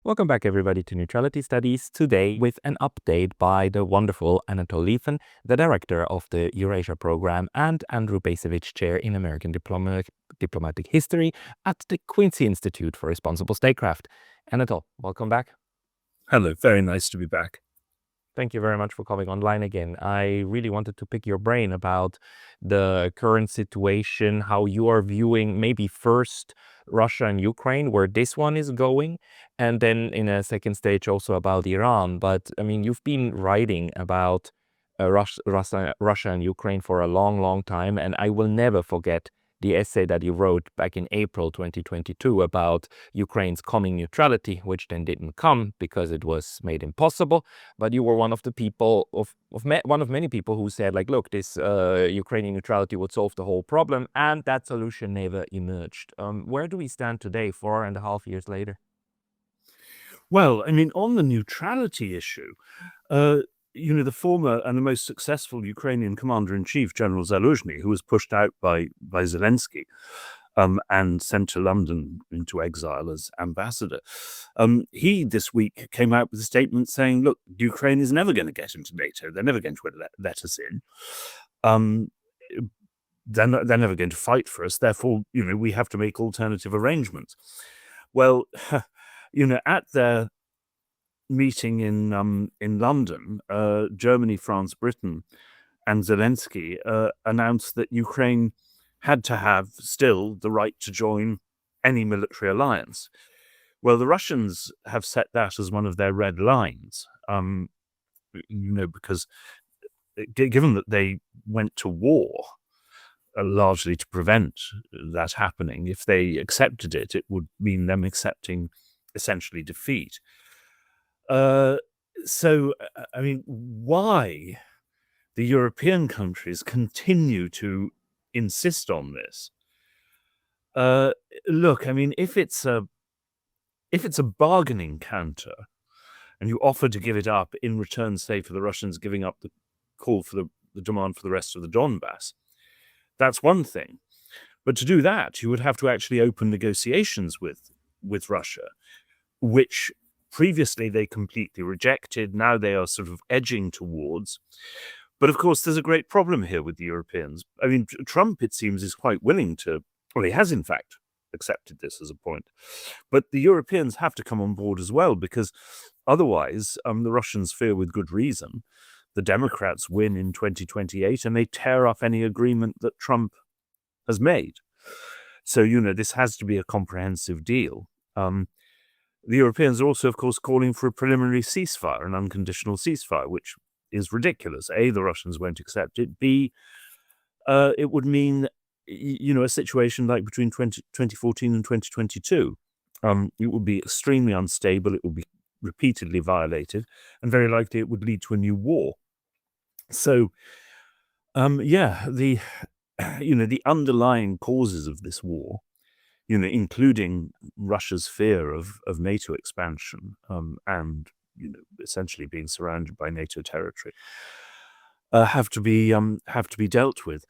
Welcome back, everybody, to Neutrality Studies. Today, with an update by the wonderful Anatol Lieven, the director of the Eurasia Program, and Andrew Bacevich Chair in American Diplomatic History at the Quincy Institute for Responsible Statecraft. Anatol, welcome back. Hello, very nice to be back. Thank you very much for coming online again. I really wanted to pick your brain about the current situation, how you are viewing maybe first Russia and Ukraine, where this one is going, and then in a second stage also about Iran. But I mean, you've been writing about Russia and Ukraine for a long time, and I will never forget the essay that you wrote back in April 2022 about Ukraine's coming neutrality, which then didn't come because it was made impossible. But you were one of the people one of many people who said, like, look, this Ukrainian neutrality would solve the whole problem, and that solution never emerged. Where do we stand today, 4.5 years later? Well, I mean, on the neutrality issue, the former and the most successful Ukrainian commander-in-chief, General Zaluzhny, who was pushed out by Zelensky and sent to London into exile as ambassador, he this week came out with a statement saying, look, Ukraine is never going to get into NATO. They're never going to let us in. They're never going to fight for us. Therefore, we have to make alternative arrangements. Well, at their meeting in London, Germany, France, Britain, and Zelensky announced that Ukraine had to have still the right to join any military alliance. Well, the Russians have set that as one of their red lines, because given that they went to war largely to prevent that happening, if they accepted it, it would mean them accepting essentially defeat. So, I mean, why the European countries continue to insist on this? Look, I mean, if it's a bargaining counter, and you offer to give it up in return, say, for the Russians giving up the call for the demand for the rest of the Donbass, that's one thing. But to do that, you would have to actually open negotiations with Russia, which previously they completely rejected. Now they are sort of edging towards. But of course, there's a great problem here with the Europeans. I mean, Trump, it seems, is quite willing to, well, he has in fact accepted this as a point. But the Europeans have to come on board as well, because otherwise, the Russians fear with good reason, the Democrats win in 2028 and they tear up any agreement that Trump has made. So, this has to be a comprehensive deal. The Europeans are also, of course, calling for a preliminary ceasefire, an unconditional ceasefire, which is ridiculous. A, the Russians won't accept it. B, it would mean, a situation like between 2014 and 2022. It would be extremely unstable. It would be repeatedly violated, and very likely it would lead to a new war. So, the underlying causes of this war, including Russia's fear of NATO expansion and essentially being surrounded by NATO territory, have to be dealt with.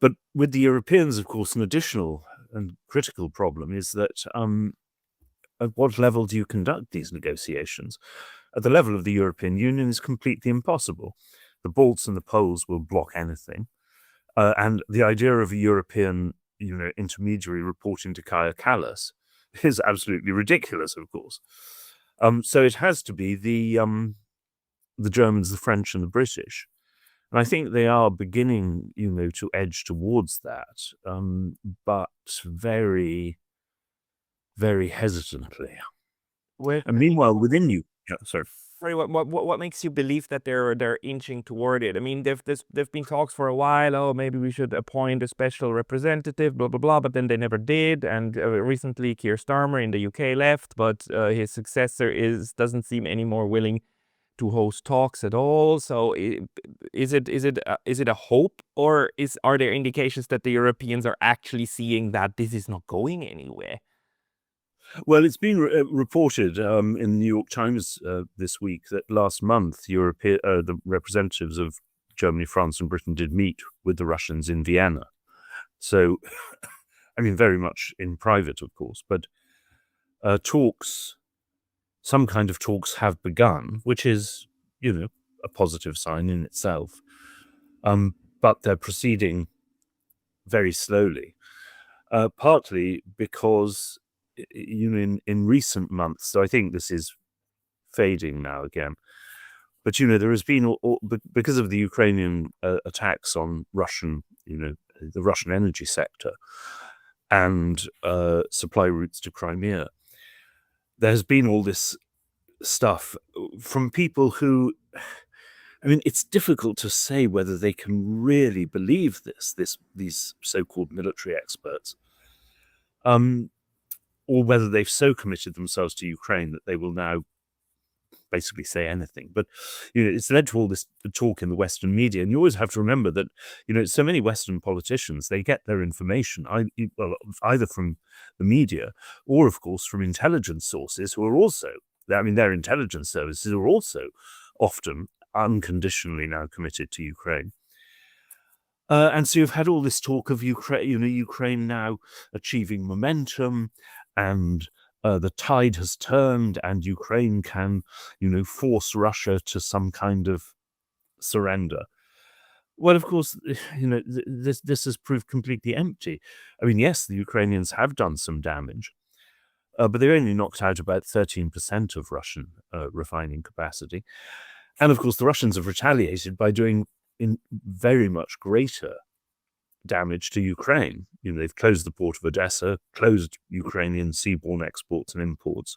But with the Europeans, of course, an additional and critical problem is that at what level do you conduct these negotiations? At the level of the European Union is completely impossible. The Balts and the Poles will block anything, and the idea of a European intermediary reporting to Kaja Kallas is absolutely ridiculous, of course. So it has to be the Germans, the French, and the British. And I think they are beginning, to edge towards that, but very, very hesitantly. And meanwhile, within you, sorry. Sorry, what makes you believe that they're inching toward it? I mean, there've been talks for a while. Oh, maybe we should appoint a special representative, blah blah blah. But then they never did. And recently, Keir Starmer in the UK left, but his successor doesn't seem any more willing to host talks at all. So is it a hope, or are there indications that the Europeans are actually seeing that this is not going anywhere? Well, it's been reported in the New York Times this week that last month the representatives of Germany, France, and Britain did meet with the Russians in Vienna. So, I mean, very much in private, of course, but talks some kind of talks have begun, which is, a positive sign in itself. But they're proceeding very slowly, partly because, in recent months, so I think this is fading now again, but, there has been, because of the Ukrainian attacks on the Russian energy sector and supply routes to Crimea, there has been all this stuff from people who, it's difficult to say whether they can really believe these so-called military experts, or whether they've so committed themselves to Ukraine that they will now basically say anything. But, it's led to all this talk in the Western media, and you always have to remember that, so many Western politicians, they get their information either from the media or, of course, from intelligence sources who are also, their intelligence services are also often unconditionally now committed to Ukraine. And so you've had all this talk of Ukraine now achieving momentum, and the tide has turned, and Ukraine can, force Russia to some kind of surrender. Well, of course, this has proved completely empty. Yes, the Ukrainians have done some damage, but they only knocked out about 13% of Russian refining capacity. And of course, the Russians have retaliated by doing very much greater damage to Ukraine. They've closed the port of Odessa, closed Ukrainian seaborne exports and imports,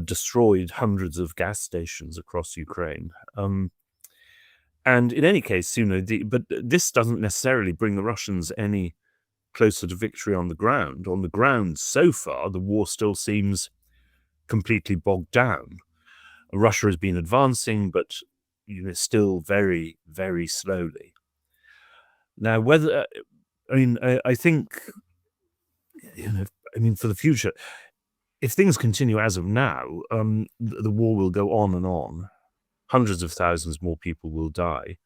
destroyed hundreds of gas stations across Ukraine. And in any case, but this doesn't necessarily bring the Russians any closer to victory on the ground. On the ground, so far, the war still seems completely bogged down. Russia has been advancing, but still very, very slowly. Now, whether I think, for the future, if things continue as of now, the war will go on and on. Hundreds of thousands more people will die,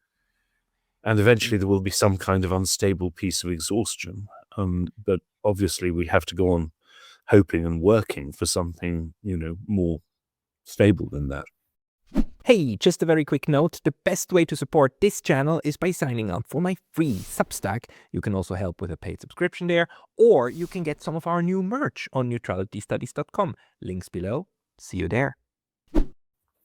and eventually there will be some kind of unstable piece of exhaustion. But obviously, we have to go on hoping and working for something, more stable than that. Hey, just a very quick note. The best way to support this channel is by signing up for my free Substack. You can also help with a paid subscription there, or you can get some of our new merch on neutralitystudies.com. Links below. See you there.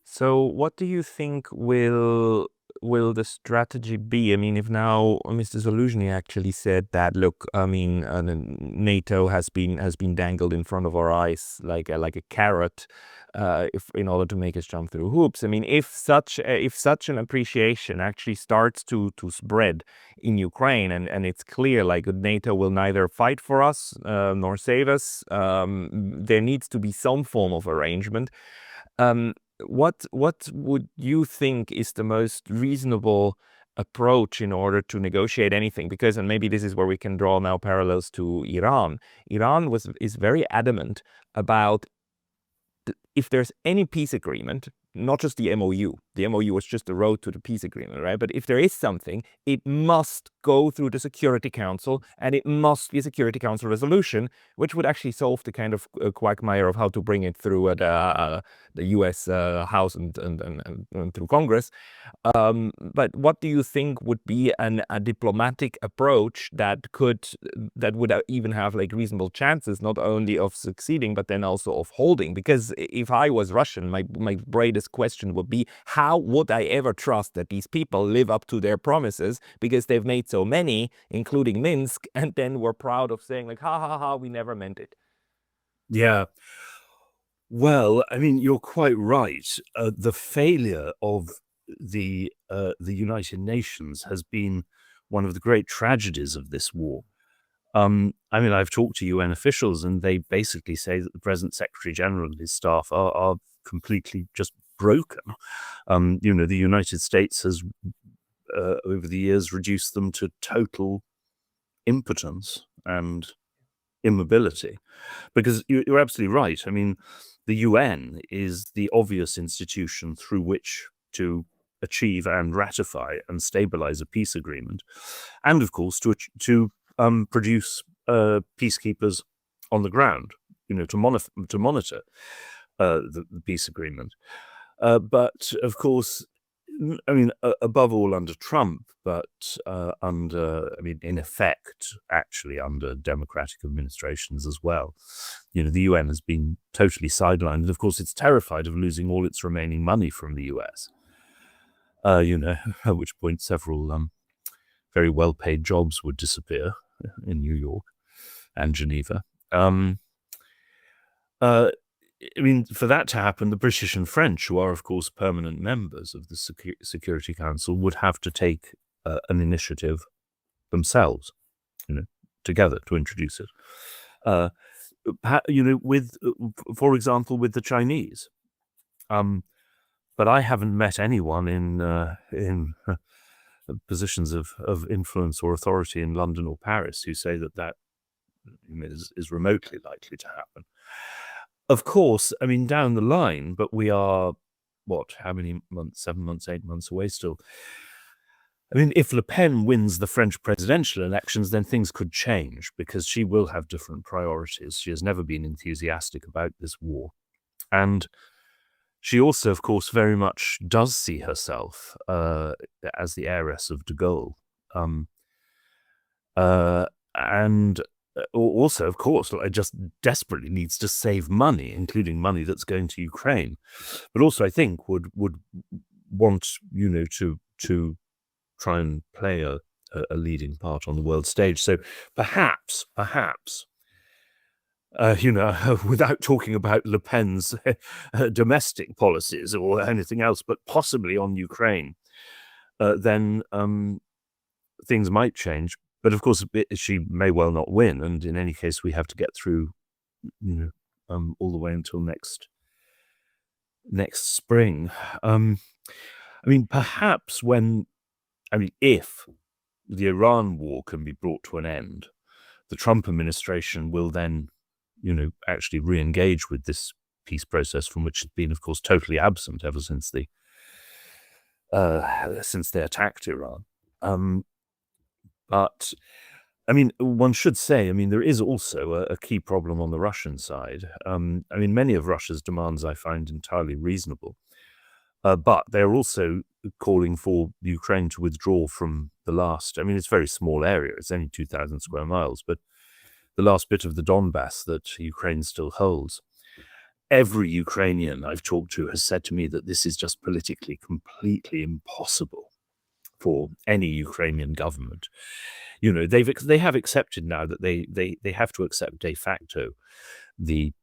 So what do you think will the strategy be? If now Mr. Zaluzhny actually said that, look, NATO has been dangled in front of our eyes like a carrot, in order to make us jump through hoops. If such an appreciation actually starts to spread in Ukraine, and it's clear like NATO will neither fight for us nor save us, there needs to be some form of arrangement. What would you think is the most reasonable approach in order to negotiate anything? Because, and maybe this is where we can draw now parallels to Iran. Iran is very adamant about if there's any peace agreement, not just the MOU. The MOU was just the road to the peace agreement, right? But if there is something, it must go through the Security Council, and it must be a Security Council resolution, which would actually solve the kind of quagmire of how to bring it through the U.S. House and through Congress. But what do you think would be a diplomatic approach that would even have like reasonable chances, not only of succeeding, but then also of holding? Because if I was Russian, my greatest question would be, how would I ever trust that these people live up to their promises, because they've made so many, including Minsk, and then we're proud of saying like, ha ha ha, we never meant it. Yeah. Well, you're quite right. The failure of the United Nations has been one of the great tragedies of this war. I've talked to UN officials, and they basically say that the present Secretary General and his staff are completely just broken. The United States has, over the years, reduced them to total impotence and immobility. Because you're absolutely right. The UN is the obvious institution through which to achieve and ratify and stabilize a peace agreement, and of course to produce peacekeepers on the ground, to monitor. the peace agreement. But of course, I mean, above all under Trump, but in effect, actually under democratic administrations as well. The UN has been totally sidelined, and of course, it's terrified of losing all its remaining money from the US. At which point several very well-paid jobs would disappear in New York and Geneva. For that to happen, the British and French, who are, of course, permanent members of the Security Council, would have to take an initiative themselves, together to introduce it. For example, with the Chinese. But I haven't met anyone in positions of influence or authority in London or Paris who say that is remotely likely to happen. Of course, down the line, but we are, how many months, 7 months, 8 months away still. If Le Pen wins the French presidential elections, then things could change because she will have different priorities. She has never been enthusiastic about this war. And she also, of course, very much does see herself as the heiress of de Gaulle. And also, of course, just desperately needs to save money, including money that's going to Ukraine. But also, I think, would want, to try and play a leading part on the world stage. So perhaps, without talking about Le Pen's domestic policies or anything else, but possibly on Ukraine, then things might change. But of course, she may well not win, and in any case, we have to get through, all the way until next spring. Perhaps if the Iran war can be brought to an end, the Trump administration will then, actually re-engage with this peace process from which it's been, of course, totally absent ever since they attacked Iran. But one should say, there is also a key problem on the Russian side. Many of Russia's demands I find entirely reasonable, but they're also calling for Ukraine to withdraw from the last. It's a very small area; it's only 2,000 square miles, but the last bit of the Donbass that Ukraine still holds. Every Ukrainian I've talked to has said to me that this is just politically completely impossible for any Ukrainian government. They have accepted now that they have to accept de facto the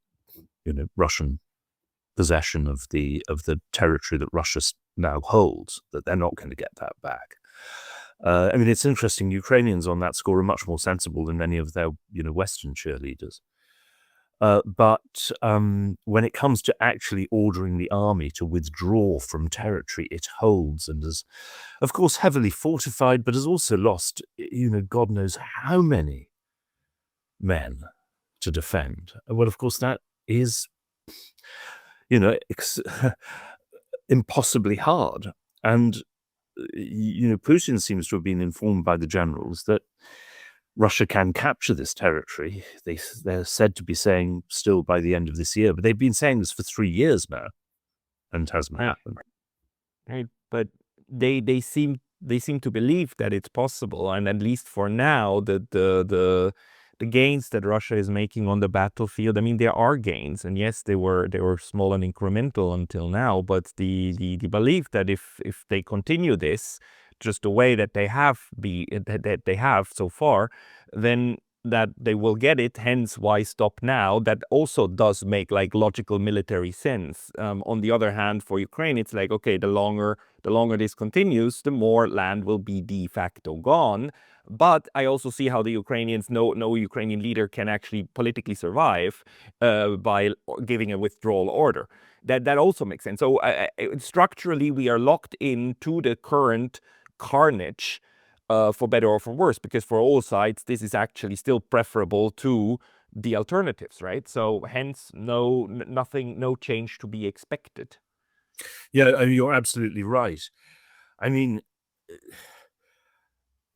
Russian possession of the territory that Russia now holds, that they're not going to get that back. It's interesting. Ukrainians on that score are much more sensible than many of their Western cheerleaders. But when it comes to actually ordering the army to withdraw from territory it holds and is, of course, heavily fortified, but has also lost, God knows how many men to defend. Well, of course, that is, impossibly hard. And, Putin seems to have been informed by the generals that Russia can capture this territory. They're said to be saying still by the end of this year, but they've been saying this for 3 years now, and it hasn't happened. Right, but they seem to believe that it's possible, and at least for now, the gains that Russia is making on the battlefield, there are gains, and yes, they were small and incremental until now, but the belief that if they continue this just the way that they have so far, then that they will get it, hence why stop now. That also does make logical military sense. On the other hand, for Ukraine, it's okay, the longer this continues, the more land will be de facto gone. But I also see how the Ukrainians, no Ukrainian leader can actually politically survive by giving a withdrawal order. That also makes sense. So structurally, we are locked into the current carnage, for better or for worse, because for all sides, this is actually still preferable to the alternatives, right? So hence, no change to be expected. Yeah, you're absolutely right.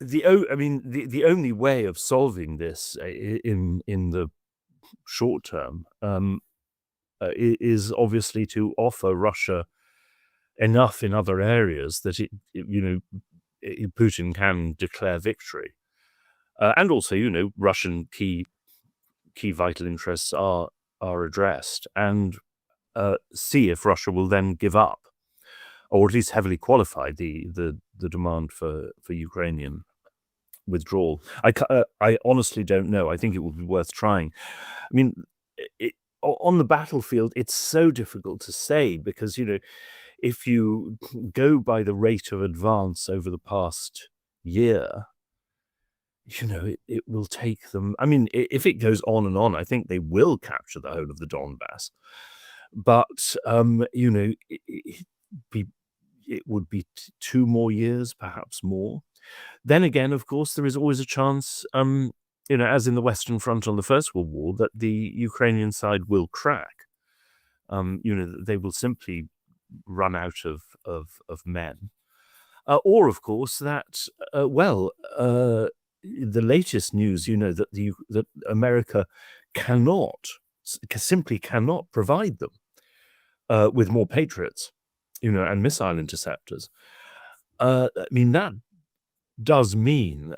The only way of solving this in the short term is obviously to offer Russia enough in other areas that Putin can declare victory. And also, Russian key vital interests are addressed, and see if Russia will then give up, or at least heavily qualify the demand for Ukrainian withdrawal. I honestly don't know. I think it would be worth trying. I mean, on the battlefield, it's so difficult to say because, if you go by the rate of advance over the past year, it will take them. I mean, if it goes on and on, I think they will capture the whole of the Donbass. But, it would be 2 more years, perhaps more. Then again, of course, there is always a chance, as in the Western Front on the First World War, that the Ukrainian side will crack. They will simply run out of men. Or, of course, that, the latest news, that America simply cannot provide them with more Patriots, and missile interceptors. I mean, that does mean,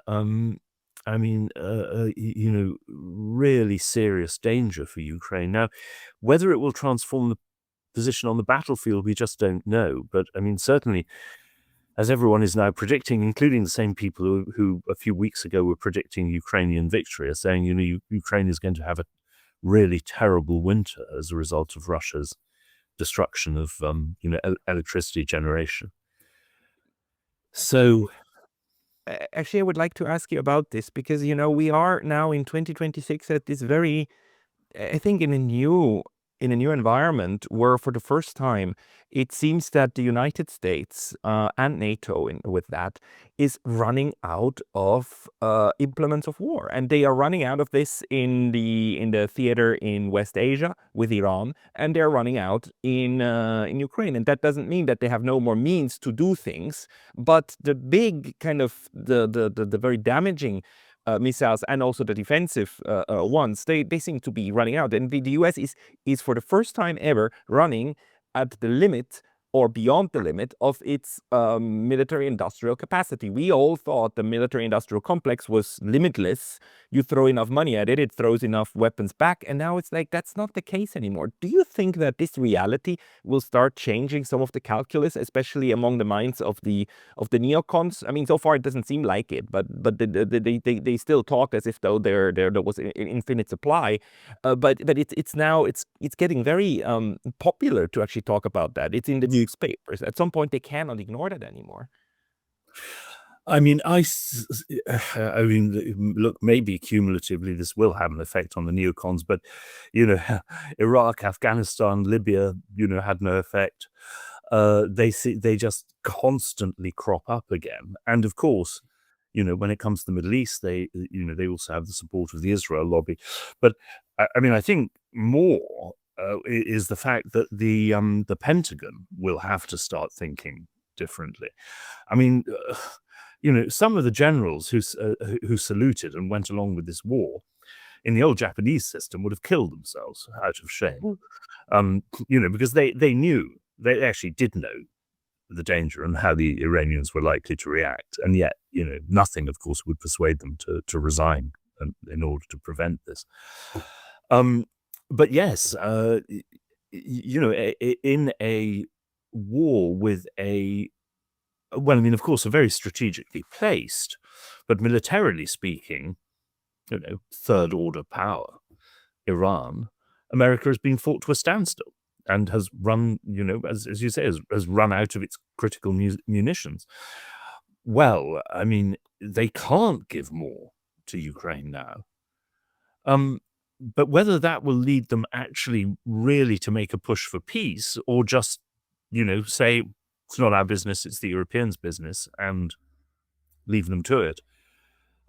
really serious danger for Ukraine. Now, whether it will transform the position on the battlefield, we just don't know. But, I mean, certainly, as everyone is now predicting, including the same people who a few weeks ago were predicting Ukrainian victory, are saying, Ukraine is going to have a really terrible winter as a result of Russia's destruction of, electricity generation. So, actually, I would like to ask you about this because, we are now in 2026 at this very, I think, in a new environment where, for the first time, it seems that the United States and NATO, with that, is running out of implements of war, and they are running out of this in the theater in West Asia with Iran, and they're running out in Ukraine. And that doesn't mean that they have no more means to do things, but the big kind of the very damaging missiles and also the defensive ones, they seem to be running out. And the US is for the first time ever running at the limit or beyond the limit of its military industrial capacity. We all thought the military industrial complex was limitless. You throw enough money at it, it throws enough weapons back. And now it's like, that's not the case anymore. Do you think that this reality will start changing some of the calculus, especially among the minds of the neocons? I mean, so far it doesn't seem like it, but they still talk as if though there was an infinite supply. But it's now getting very popular to actually talk about that. It's in the newspapers. At some point, they cannot ignore that anymore. I mean, look, maybe cumulatively this will have an effect on the neocons, but, Iraq, Afghanistan, Libya, had no effect. They just constantly crop up again. And of course, when it comes to the Middle East, they also have the support of the Israel lobby. But I think more is the fact that the Pentagon will have to start thinking differently. I mean, some of the generals who saluted and went along with this war in the old Japanese system would have killed themselves out of shame, because they knew, they actually did know the danger and how the Iranians were likely to react. And yet, nothing, of course, would persuade them to resign in order to prevent this. But yes, in a war with of course, a very strategically placed, but militarily speaking, third order power, Iran, America has been fought to a standstill and has run, as you say, has run out of its critical munitions. Well, I mean, they can't give more to Ukraine now. But whether that will lead them actually really to make a push for peace, or just, say, it's not our business, it's the Europeans' business, and leave them to it,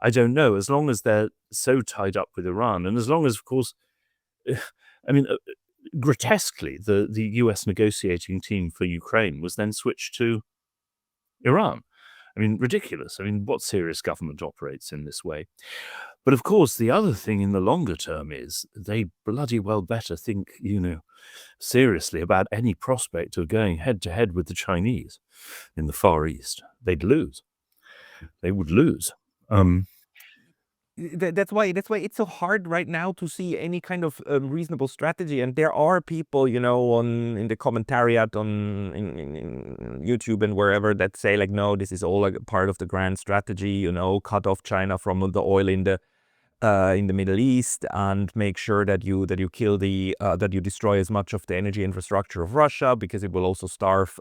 I don't know. As long as they're so tied up with Iran, and as long as, of course, grotesquely, the US negotiating team for Ukraine was then switched to Iran. I mean, ridiculous. I mean, what serious government operates in this way? But of course, the other thing in the longer term is they bloody well better think, seriously about any prospect of going head to head with the Chinese in the Far East. They'd lose. They would lose. That's why it's so hard right now to see any kind of reasonable strategy. And there are people, in the commentariat in YouTube and wherever that say like, no, this is all like part of the grand strategy. Cut off China from the oil in the Middle East and make sure that you kill that you destroy as much of the energy infrastructure of Russia, because it will also starve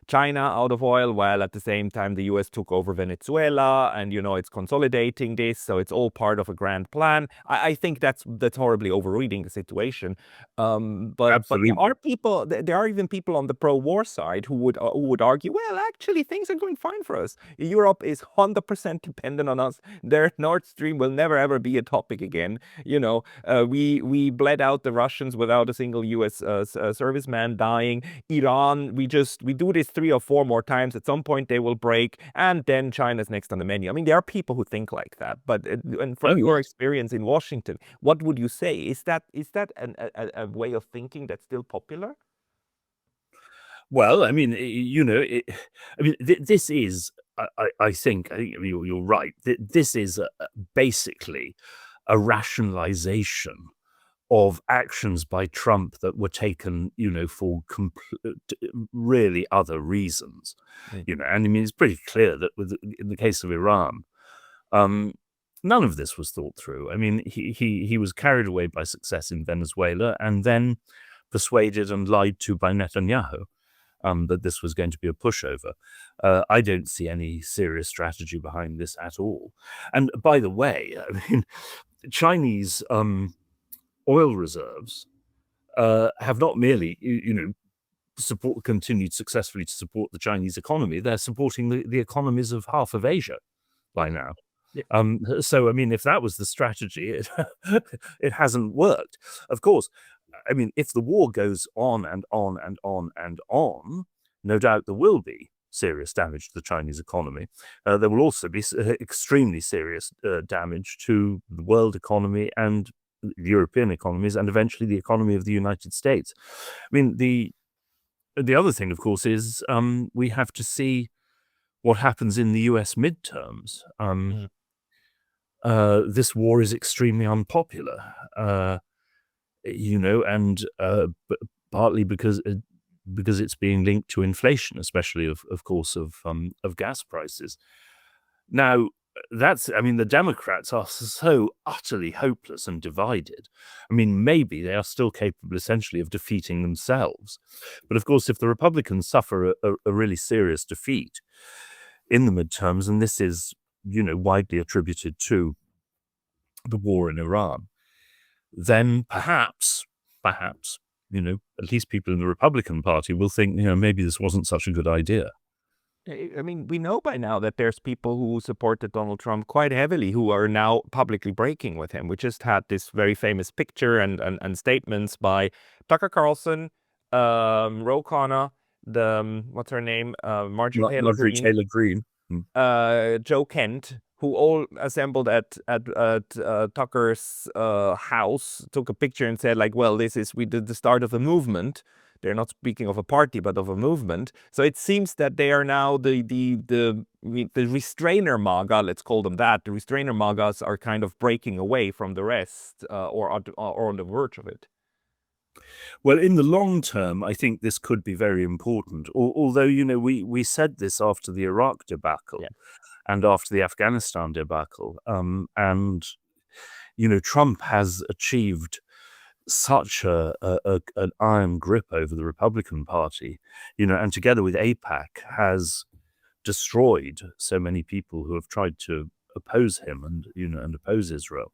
China out of oil, while at the same time the US took over Venezuela and it's consolidating this, so it's all part of a grand plan. I think that's horribly overreading the situation. But Absolutely. there are even people on the pro-war side who would argue, well, actually things are going fine for us. Europe is 100% dependent on us. Their Nord Stream will never ever be a topic again. We bled out the Russians without a single US serviceman dying. Iran, we do this 3 or 4 more times. At some point they will break, and then China's next on the menu. I mean, there are people who think like that, but and from your experience in Washington, what would you say? Is that a way of thinking that's still popular? Well, I mean, this is, I think you're right. This is basically a rationalization of actions by Trump that were taken, for really other reasons. Right. And I mean, it's pretty clear that in the case of Iran, none of this was thought through. I mean, he was carried away by success in Venezuela and then persuaded and lied to by Netanyahu that this was going to be a pushover. I don't see any serious strategy behind this at all. And by the way, I mean, Chinese oil reserves have not merely, continued successfully to support the Chinese economy. They're supporting the economies of half of Asia by now. Yeah. So, I mean, if that was the strategy, it hasn't worked. Of course, I mean, if the war goes on and on and on and on, no doubt there will be serious damage to the Chinese economy. There will also be extremely serious damage to the world economy and European economies, and eventually the economy of the United States. I mean, the other thing, of course, is we have to see what happens in the US midterms. This war is extremely unpopular, and partly because it's being linked to inflation, especially of course of gas prices. Now, the Democrats are so utterly hopeless and divided. I mean, maybe they are still capable essentially of defeating themselves. But of course, if the Republicans suffer a really serious defeat in the midterms, and this is, widely attributed to the war in Iran, then perhaps, at least people in the Republican Party will think, maybe this wasn't such a good idea. I mean, we know by now that there's people who supported Donald Trump quite heavily who are now publicly breaking with him. We just had this very famous picture and statements by Tucker Carlson, Ro Khanna, what's her name, Marjorie Taylor Greene, Joe Kent, who all assembled at Tucker's house, took a picture and said like, well, we did the start of a movement. They're not speaking of a party, but of a movement. So it seems that they are now the restrainer MAGA, let's call them that. The restrainer MAGAs are kind of breaking away from the rest, or on the verge of it. Well, in the long term, I think this could be very important. Although, we said this after the Iraq debacle, yeah, and after the Afghanistan debacle, and Trump has achieved such an iron grip over the Republican Party, and together with AIPAC has destroyed so many people who have tried to oppose him and oppose Israel.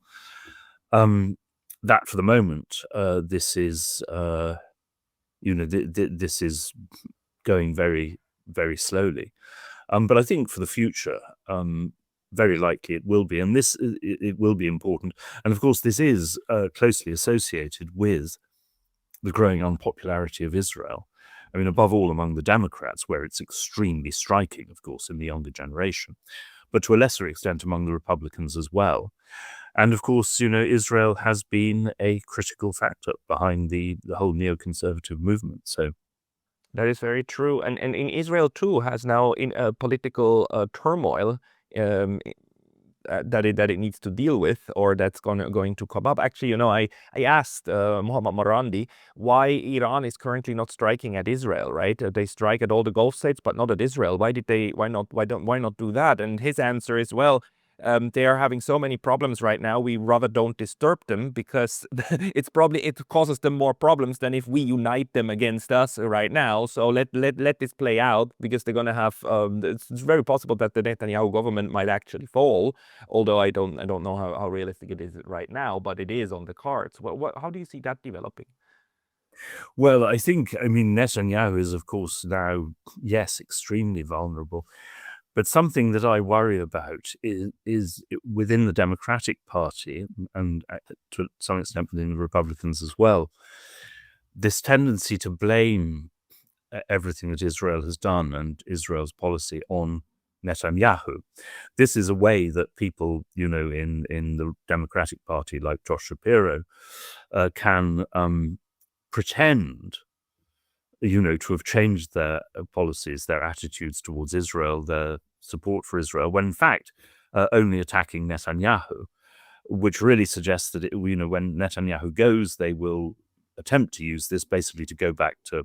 That for the moment, this is this is going very, very slowly. But I think for the future, very likely it will be, and it will be important. And of course, this is closely associated with the growing unpopularity of Israel, I mean, above all among the Democrats, where it's extremely striking, of course, in the younger generation, but to a lesser extent among the Republicans as well. And of course, Israel has been a critical factor behind the whole neoconservative movement. So That is very true. And in Israel too has now in a political turmoil um, that it needs to deal with, or that's going to come up. Actually, I asked Mohammad Marandi why Iran is currently not striking at Israel, right? They strike at all the Gulf states, but not at Israel. Why not do that? And his answer is, well, they are having so many problems right now. We rather don't disturb them because it causes them more problems than if we unite them against us right now. So let this play out, because they're gonna have. It's very possible that the Netanyahu government might actually fall, although I don't know how realistic it is right now, but it is on the cards. How do you see that developing? well, I mean, Netanyahu is, of course, now, yes, extremely vulnerable. But something that I worry about is within the Democratic Party, and to some extent within the Republicans as well, this tendency to blame everything that Israel has done and Israel's policy on Netanyahu. This is a way that people, in the Democratic Party, like Josh Shapiro, can pretend, to have changed their policies, their attitudes towards Israel, their support for Israel, when in fact only attacking Netanyahu, which really suggests that, when Netanyahu goes, they will attempt to use this basically to go back to,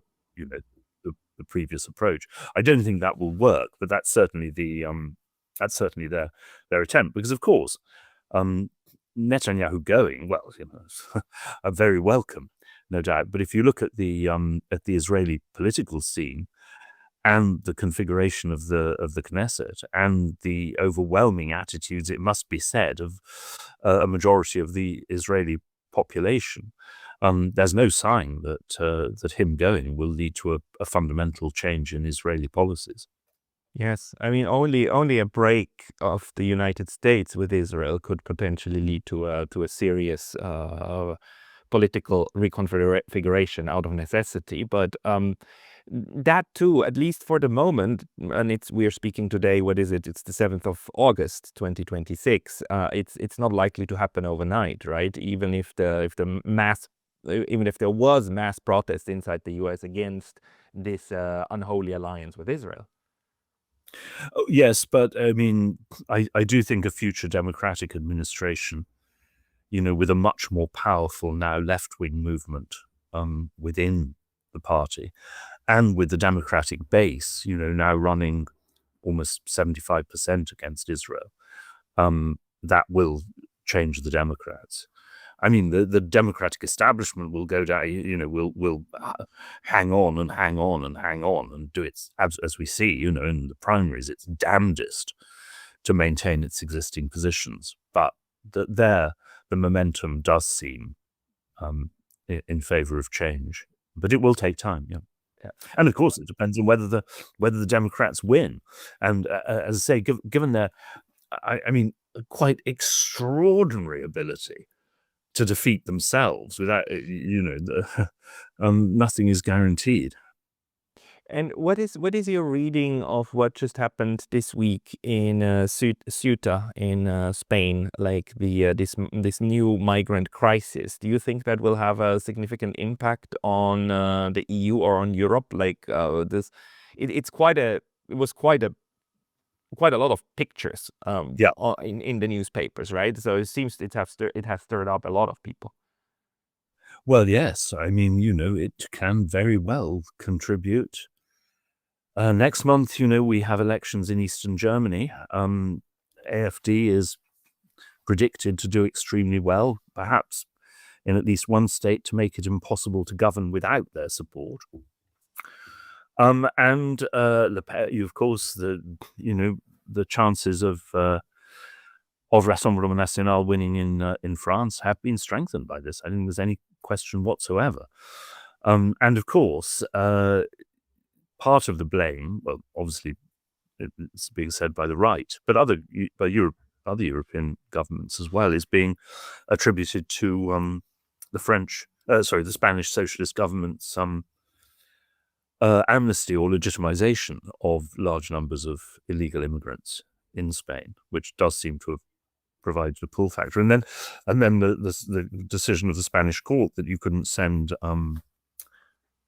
the previous approach. I don't think that will work, but that's certainly their attempt, because of course, Netanyahu going, well, are very welcome, no doubt. But if you look at the Israeli political scene and the configuration of the Knesset and the overwhelming attitudes, it must be said, of a majority of the Israeli population, there's no sign that him going will lead to a fundamental change in Israeli policies. Yes, I mean only a break of the United States with Israel could potentially lead to a serious political reconfiguration out of necessity. But that too, at least for the moment, and we're speaking today. What is it? It's the 7th of August, 2026. It's not likely to happen overnight, right? Even if there was mass protest inside the U.S. against this unholy alliance with Israel. Oh, yes, but I mean, I do think a future Democratic administration, with a much more powerful now left-wing movement within the party, and with the Democratic base, now running almost 75% against Israel, that will change the Democrats. I mean, the Democratic establishment will go down, will hang on and hang on and hang on and do its, as we see, in the primaries, its damnedest to maintain its existing positions. But the momentum does seem in favor of change. But it will take time, yeah. Yeah. And of course, it depends on whether the Democrats win. And as I say, given their, I mean, quite extraordinary ability to defeat themselves without, nothing is guaranteed. And what is your reading of what just happened this week in Ceuta in Spain, like this new migrant crisis? Do you think that will have a significant impact on the EU or on Europe? Like this, it was quite a lot of pictures Yeah. in the newspapers, right? So it seems it has stirred up a lot of people. Well, yes. I mean, it can very well contribute. Next month, we have elections in Eastern Germany. AfD is predicted to do extremely well, perhaps in at least one state, to make it impossible to govern without their support. And Le Pen, of course, the chances of Rassemblement National winning in France have been strengthened by this. I don't think there's any question whatsoever. And of course, part of the blame, well, obviously, it's being said by the right, but other European governments as well, is being attributed to the Spanish socialist government's amnesty or legitimization of large numbers of illegal immigrants in Spain, which does seem to have provided a pull factor. And then the decision of the Spanish court that you couldn't send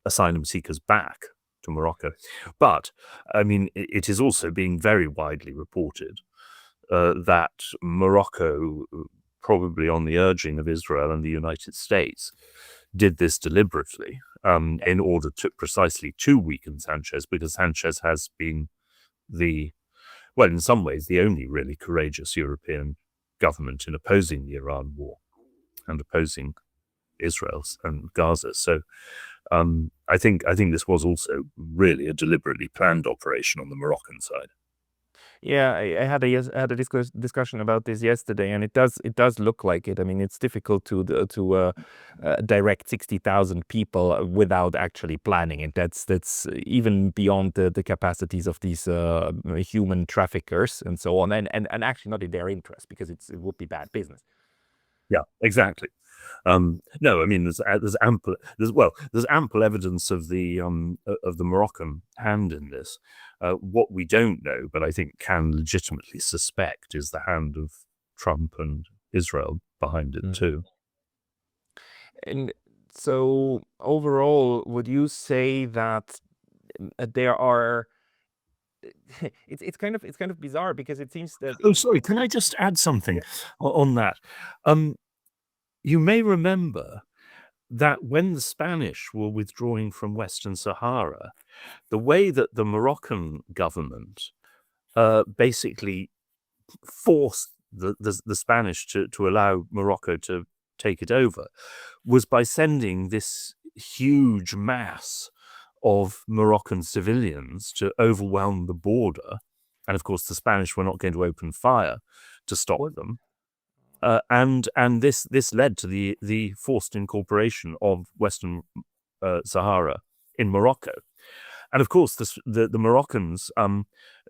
asylum seekers back to Morocco. But, I mean, it is also being very widely reported that Morocco, probably on the urging of Israel and the United States, did this deliberately in order precisely to weaken Sanchez, because Sanchez has been in some ways, the only really courageous European government in opposing the Iran war and opposing Israel and Gaza. So I think this was also really a deliberately planned operation on the Moroccan side. Yeah, I had a discussion about this yesterday, and it does look like it. I mean, it's difficult to direct 60,000 people without actually planning it. That's even beyond the capacities of these human traffickers and so on, and actually not in their interest, because it would be bad business. Yeah, exactly. No, I mean there's ample evidence of the Moroccan hand in this. What we don't know, but I think can legitimately suspect, is the hand of Trump and Israel behind it too. And so overall, would you say that there are? It's kind of bizarre, because it seems that. Oh, sorry. Can I just add something on that? You may remember that when the Spanish were withdrawing from Western Sahara, the way that the Moroccan government basically forced the Spanish to allow Morocco to take it over was by sending this huge mass of Moroccan civilians to overwhelm the border. And of course, the Spanish were not going to open fire to stop them. And this led to the forced incorporation of Western Sahara in Morocco. And of course, the Moroccans,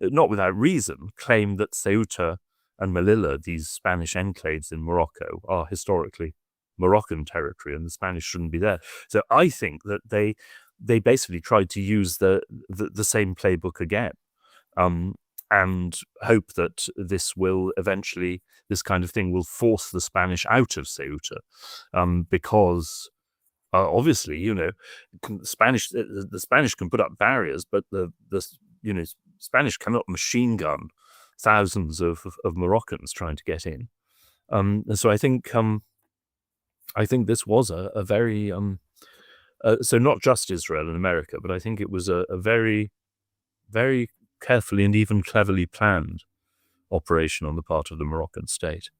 not without reason, claim that Ceuta and Melilla, these Spanish enclaves in Morocco, are historically Moroccan territory, and the Spanish shouldn't be there. So I think that they basically tried to use the same playbook again, and hope that this kind of thing will force the Spanish out of Ceuta, because obviously, the Spanish can put up barriers, but the Spanish cannot machine gun thousands of Moroccans trying to get in. So I think this was a very so not just Israel and America, but I think it was a very, very carefully and even cleverly planned operation on the part of the Moroccan state.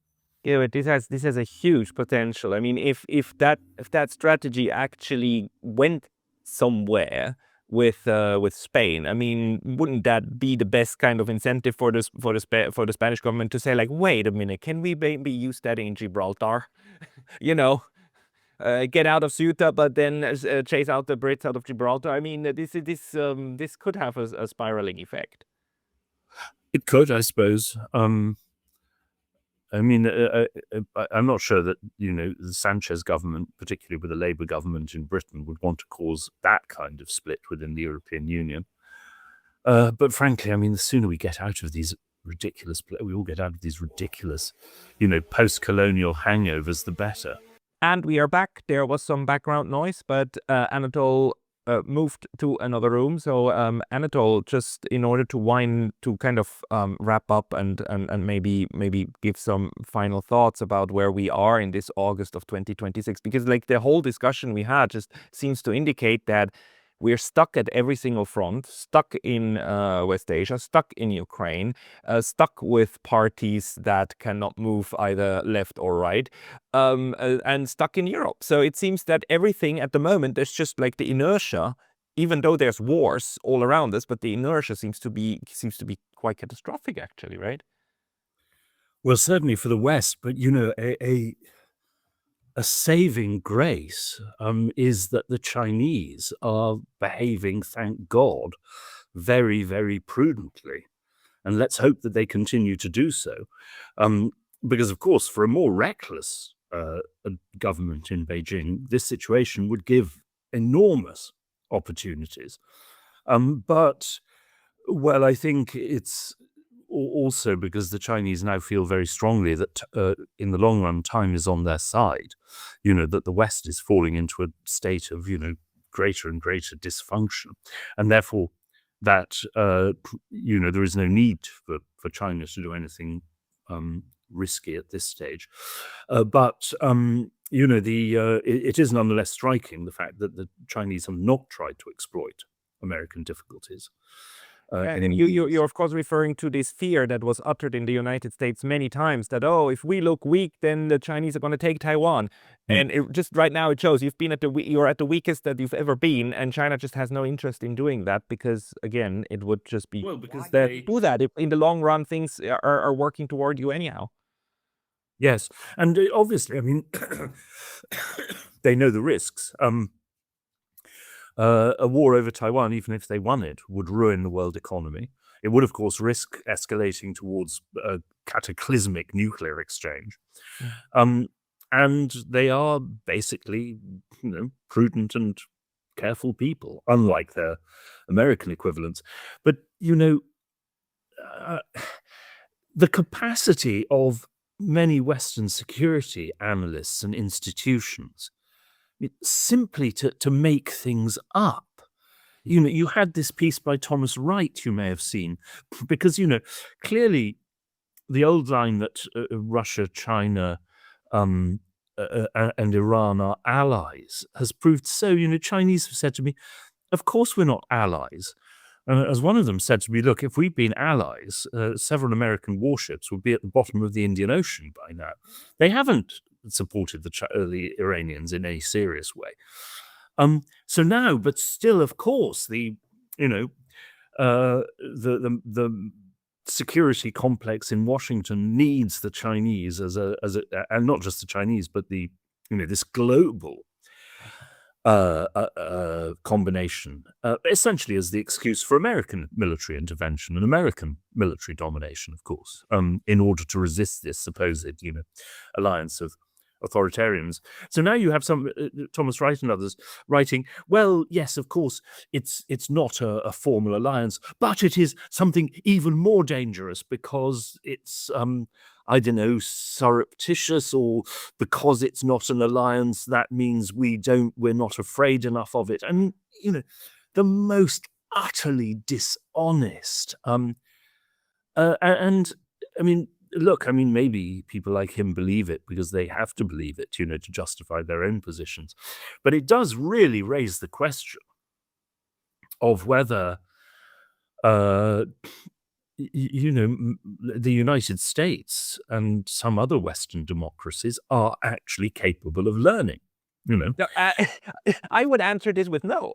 Yeah, but this has a huge potential. I mean, if that strategy actually went somewhere with Spain, I mean, wouldn't that be the best kind of incentive for the Spanish government to say, like, wait a minute, can we maybe use that in Gibraltar? Get out of Ceuta, but then chase out the Brits out of Gibraltar. I mean, this could have a spiraling effect. It could, I suppose. I mean, I'm not sure that, the Sanchez government, particularly with the Labour government in Britain, would want to cause that kind of split within the European Union. But frankly, I mean, the sooner we get out of these ridiculous, post-colonial hangovers, the better. And we are back. There was some background noise, but Anatol moved to another room. So Anatol, just in order to kind of wrap up and maybe give some final thoughts about where we are in this August of 2026, because like the whole discussion we had just seems to indicate that we're stuck at every single front, stuck in West Asia, stuck in Ukraine, stuck with parties that cannot move either left or right, and stuck in Europe. So it seems that everything at the moment, there's just like the inertia, even though there's wars all around us, but the inertia seems to be quite catastrophic, actually, right? Well, certainly for the West, but a saving grace is that the Chinese are behaving, thank God, very, very prudently. And let's hope that they continue to do so. Because, of course, for a more reckless government in Beijing, this situation would give enormous opportunities But, well, I think it's also because the Chinese now feel very strongly that in the long run, time is on their side, that the West is falling into a state of, greater and greater dysfunction. And therefore, that, there is no need for China to do anything risky at this stage. But it is nonetheless striking, the fact that the Chinese have not tried to exploit American difficulties. And you're of course referring to this fear that was uttered in the United States many times that, oh, if we look weak, then the Chinese are going to take Taiwan. And just right now it shows you're at the weakest that you've ever been, and China just has no interest in doing that because, again, it would just be because they do that if in the long run things are working toward you anyhow. Yes, and obviously, I mean, they know the risks. A war over Taiwan, even if they won it, would ruin the world economy. It would, of course, risk escalating towards a cataclysmic nuclear exchange. And they are basically, prudent and careful people, unlike their American equivalents. But, the capacity of many Western security analysts and institutions simply to make things up. You had this piece by Thomas Wright, you may have seen, because, clearly the old line that Russia, China, and Iran are allies has proved so. Chinese have said to me, of course we're not allies. As one of them said to me, look, if we'd been allies, several American warships would be at the bottom of the Indian Ocean by now. They haven't supported the Iranians in any serious way. So now, but still, of course, the security complex in Washington needs the Chinese as a and not just the Chinese, but this global combination, essentially as the excuse for American military intervention and American military domination, of course, in order to resist this supposed, alliance of authoritarians. So now you have some Thomas Wright and others writing, well, yes, of course, it's not a formal alliance, but it is something even more dangerous because it's surreptitious, or because it's not an alliance, that means we're not afraid enough of it. And, the most utterly dishonest. And I mean, look, maybe people like him believe it because they have to believe it, to justify their own positions. But it does really raise the question of whether the United States and some other Western democracies are actually capable of learning. No, I would answer this with no.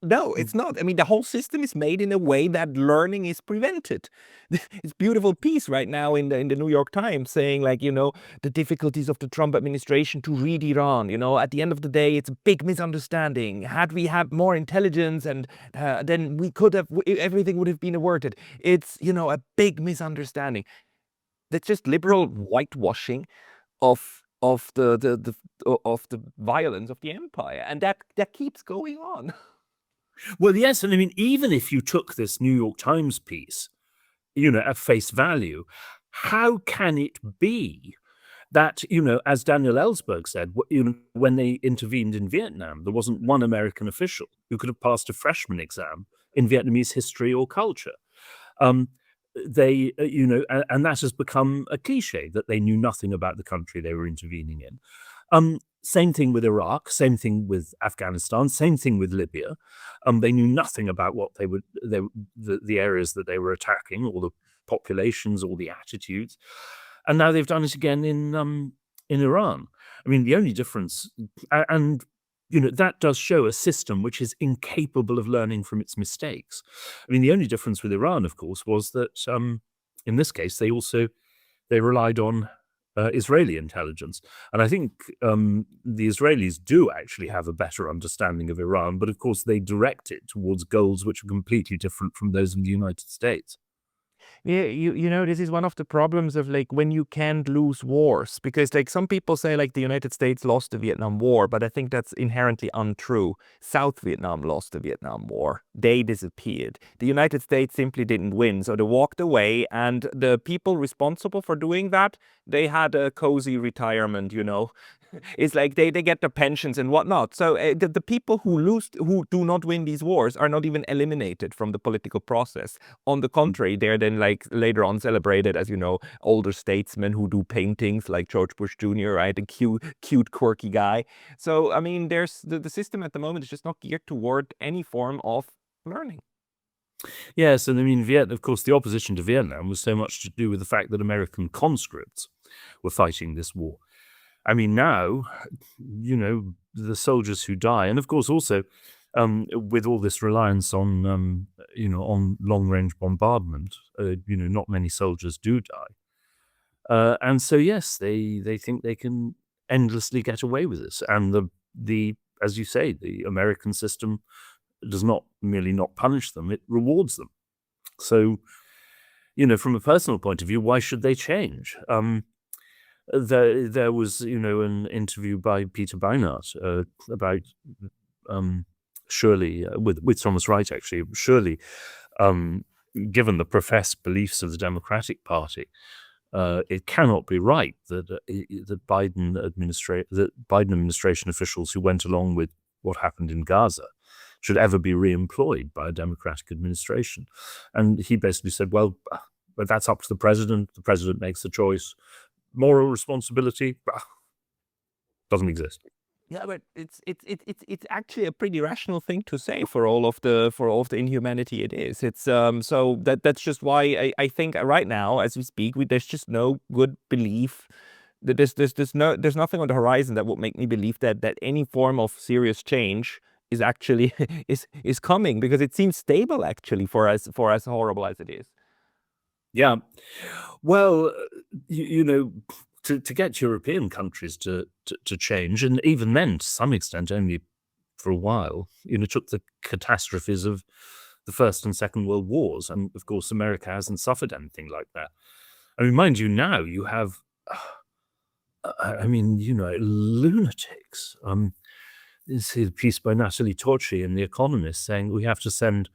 No, it's not. The whole system is made in a way that learning is prevented. It's beautiful piece right now in the New York Times saying, like, the difficulties of the Trump administration to read Iran. At the end of the day, it's a big misunderstanding. Had we had more intelligence, and then we could have, everything would have been averted. It's, a big misunderstanding. That's just liberal whitewashing of the violence of the empire, and that keeps going on. Well, yes, and even if you took this New York Times piece, at face value, how can it be that, as Daniel Ellsberg said, when they intervened in Vietnam, there wasn't one American official who could have passed a freshman exam in Vietnamese history or culture. And that has become a cliche, that they knew nothing about the country they were intervening in. Same thing with Iraq, same thing with Afghanistan, same thing with Libya. They knew nothing about what the areas that they were attacking, or the populations, or the attitudes. And now they've done it again in Iran. The only difference, and that does show a system which is incapable of learning from its mistakes. The only difference with Iran, of course, was that in this case they relied on Israeli intelligence. And I think the Israelis do actually have a better understanding of Iran, but of course they direct it towards goals which are completely different from those in the United States. Yeah, you know, this is one of the problems of like when you can't lose wars, because like some people say like the United States lost the Vietnam War, but I think that's inherently untrue. South Vietnam lost the Vietnam War. They disappeared. The United States simply didn't win, so they walked away, and the people responsible for doing that, they had a cozy retirement, you know. It's like they get their pensions and whatnot. So the people who do not win these wars are not even eliminated from the political process. On the contrary, they're then like later on celebrated as, you know, older statesmen who do paintings like George Bush Jr., right? A cute, quirky guy. So, I mean, there's the system at the moment is just not geared toward any form of learning. Yes, and I mean, of course, the opposition to Vietnam was so much to do with the fact that American conscripts were fighting this war. I mean, now, you know, the soldiers who die, and of course also with all this reliance on, you know, on long-range bombardment, you know, not many soldiers do die. And so, yes, they think they can endlessly get away with this. And the as you say, the American system does not merely not punish them, it rewards them. So, you know, from a personal point of view, why should they change? There was, you know, an interview by Peter Beinart about surely, with Thomas Wright, actually, surely, given the professed beliefs of the Democratic Party, it cannot be right that that Biden administration officials who went along with what happened in Gaza should ever be re-employed by a Democratic administration. And he basically said, well, but that's up to the president. The president makes the choice. Moral responsibility doesn't exist. Yeah, but it's actually a pretty rational thing to say for all of the inhumanity it is. It's so that's just why I think right now as we speak, there's just no good belief that there's nothing on the horizon that would make me believe that any form of serious change is actually is coming, because it seems stable actually for as horrible as it is. Yeah. Well, you know, to get European countries to change, and even then, to some extent, only for a while, you know, took the catastrophes of the First and Second World Wars. And of course, America hasn't suffered anything like that. I mean, mind you, now you have, I mean, you know, lunatics. This is a piece by Natalie Torchi in The Economist saying we have to send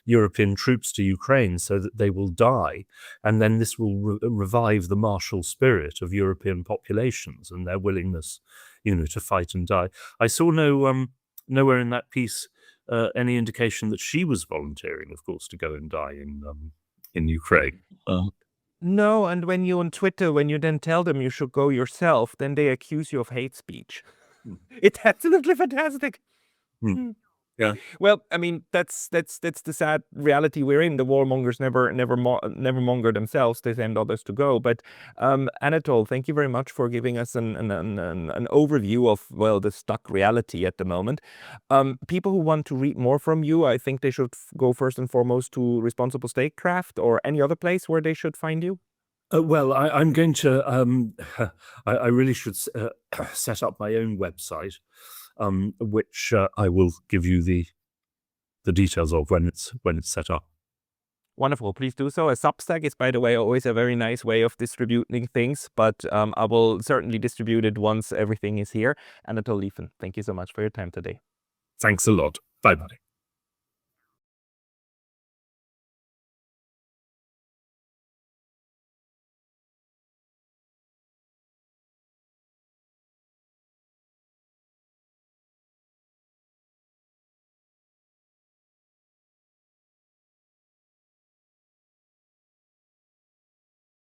European troops to Ukraine so that they will die, and then this will revive the martial spirit of European populations and their willingness, you know, to fight and die. I saw nowhere in that piece any indication that she was volunteering, of course, to go and die in Ukraine. No, and when you on Twitter, when you then tell them you should go yourself, then they accuse you of hate speech. It's absolutely fantastic. Hmm. Yeah. Well, I mean, that's the sad reality we're in. The warmongers never monger themselves; they send others to go. But Anatol, thank you very much for giving us an overview of, well, the stuck reality at the moment. People who want to read more from you, I think they should go first and foremost to Responsible Statecraft or any other place where they should find you. Well, I'm going to. I really should set up my own website, which I will give you the details of when it's set up. Wonderful. Please do so. A Substack is, by the way, always a very nice way of distributing things, but I will certainly distribute it once everything is here. Anatol Lieven, thank you so much for your time today. Thanks a lot. Bye bye.